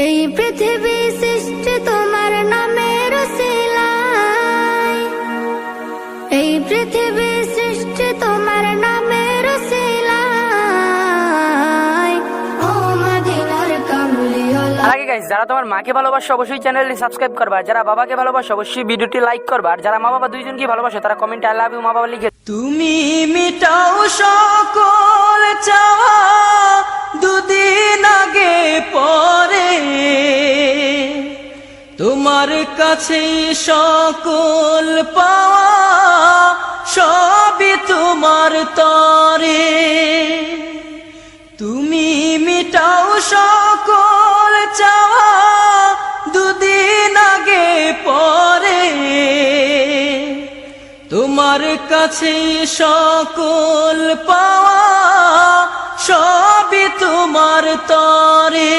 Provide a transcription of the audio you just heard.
এই পৃথিবী সৃষ্টি তোমার নামের উসিলায়, এই পৃথিবী সৃষ্টি তোমার নামের উসিলায়। ও মদিনার কামলিওয়ালা। আগে গাইস, যারা তোমার মাকে ভালোবাসো অবশ্যই চ্যানেলটি সাবস্ক্রাইব করবা, যারা বাবাকে ভালোবাসো অবশ্যই ভিডিওটি লাইক করবা, আর যারা মা বাবা দুইজনকে ভালোবাসো তারা কমেন্টে আই লাভ ইউ মা বাবা লিখে। তুমি মিটাও সকল চাওয়া দুদিন আগে পরে, তোমার কাছে সকল পাওয়া সবই তোমার তরে। তুমি মিটাও সকল চাওয়া দুদিন আগে পরে, তোমার কাছে সকল পাওয়া সবই তোমার তরে।